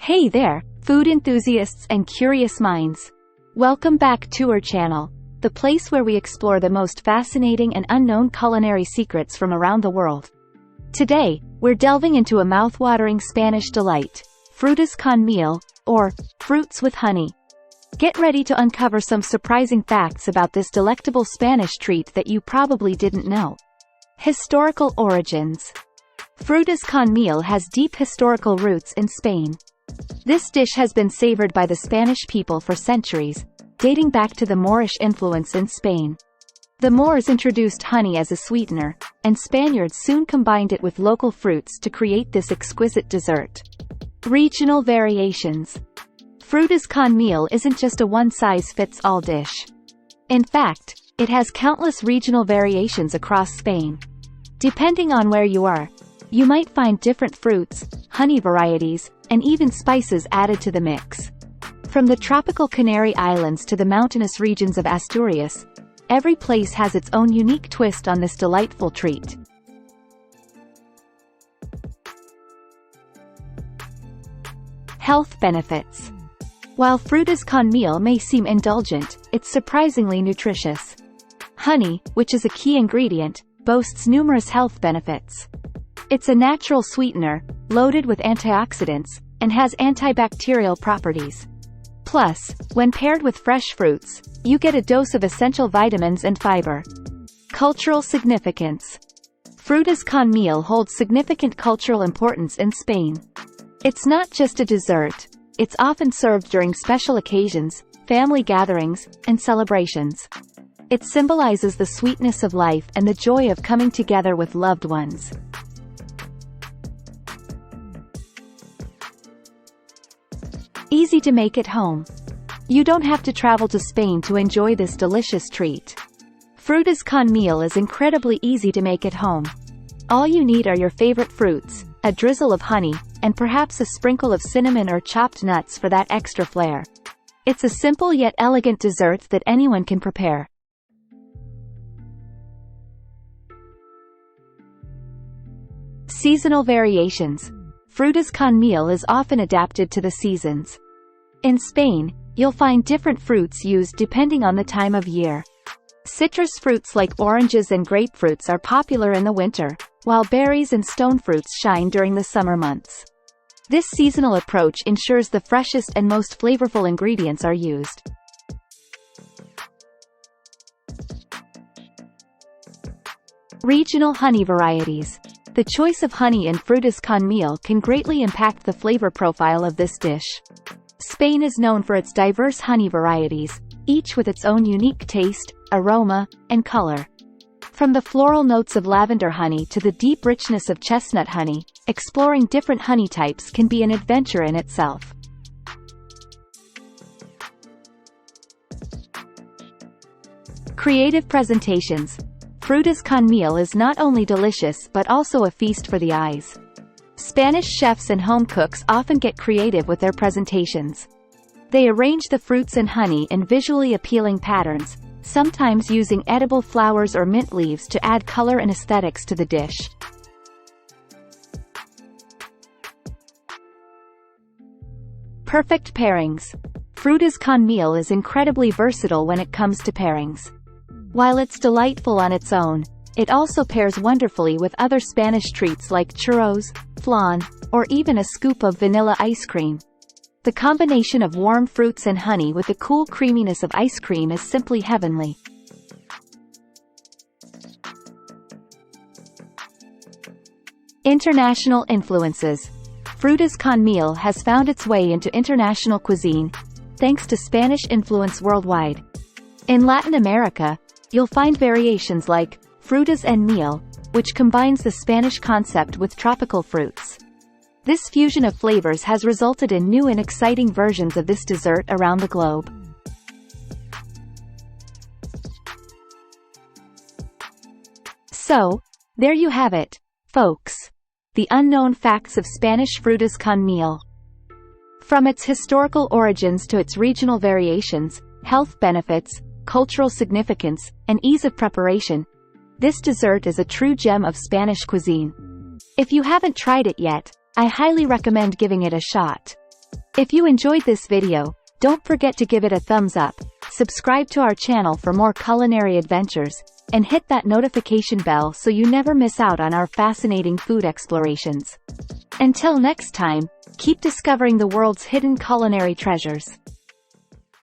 Hey there, food enthusiasts and curious minds. Welcome back to our channel, the place where we explore the most fascinating and unknown culinary secrets from around the world. Today, we're delving into a mouth-watering Spanish delight, Frutas con Miel, or fruits with honey. Get ready to uncover some surprising facts about this delectable Spanish treat that you probably didn't know. Historical origins. Frutas con Miel has deep historical roots in Spain. This dish has been savored by the Spanish people for centuries, dating back to the Moorish influence in Spain. The Moors introduced honey as a sweetener, and Spaniards soon combined it with local fruits to create this exquisite dessert. Regional variations. Frutas con Miel isn't just a one-size-fits-all dish. In fact, it has countless regional variations across Spain. Depending on where you are, you might find different fruits, honey varieties, and even spices added to the mix. From the tropical Canary Islands to the mountainous regions of Asturias, every place has its own unique twist on this delightful treat. Health benefits. While Frutas con Miel may seem indulgent, it's surprisingly nutritious. Honey, which is a key ingredient, boasts numerous health benefits. It's a natural sweetener, loaded with antioxidants, and has antibacterial properties. Plus, when paired with fresh fruits, you get a dose of essential vitamins and fiber. Cultural significance. Frutas con Miel holds significant cultural importance in Spain. It's not just a dessert, it's often served during special occasions, family gatherings, and celebrations. It symbolizes the sweetness of life and the joy of coming together with loved ones. Easy to make at home. You don't have to travel to Spain to enjoy this delicious treat. Frutas con Miel is incredibly easy to make at home. All you need are your favorite fruits, a drizzle of honey, and perhaps a sprinkle of cinnamon or chopped nuts for that extra flair. It's a simple yet elegant dessert that anyone can prepare. Seasonal variations. Frutas con Miel is often adapted to the seasons. In Spain, you'll find different fruits used depending on the time of year. Citrus fruits like oranges and grapefruits are popular in the winter, while berries and stone fruits shine during the summer months. This seasonal approach ensures the freshest and most flavorful ingredients are used. Regional honey varieties. The choice of honey in Frutas con Miel can greatly impact the flavor profile of this dish. Spain is known for its diverse honey varieties, each with its own unique taste, aroma, and color. From the floral notes of lavender honey to the deep richness of chestnut honey, exploring different honey types can be an adventure in itself. Creative presentations. Frutas con Miel is not only delicious but also a feast for the eyes. Spanish chefs and home cooks often get creative with their presentations. They arrange the fruits and honey in visually appealing patterns, sometimes using edible flowers or mint leaves to add color and aesthetics to the dish. Perfect pairings. Frutas con Miel is incredibly versatile when it comes to pairings. While it's delightful on its own, it also pairs wonderfully with other Spanish treats like churros, flan, or even a scoop of vanilla ice cream. The combination of warm fruits and honey with the cool creaminess of ice cream is simply heavenly. International influences. Frutas con Miel has found its way into international cuisine, thanks to Spanish influence worldwide. In Latin America, you'll find variations like Frutas en Miel, which combines the Spanish concept with tropical fruits. This fusion of flavors has resulted in new and exciting versions of this dessert around the globe. So, there you have it, folks. The unknown facts of Spanish Frutas con Miel. From its historical origins to its regional variations, health benefits, cultural significance, and ease of preparation, this dessert is a true gem of Spanish cuisine. If you haven't tried it yet, I highly recommend giving it a shot. If you enjoyed this video, don't forget to give it a thumbs up, subscribe to our channel for more culinary adventures, and hit that notification bell so you never miss out on our fascinating food explorations. Until next time, keep discovering the world's hidden culinary treasures.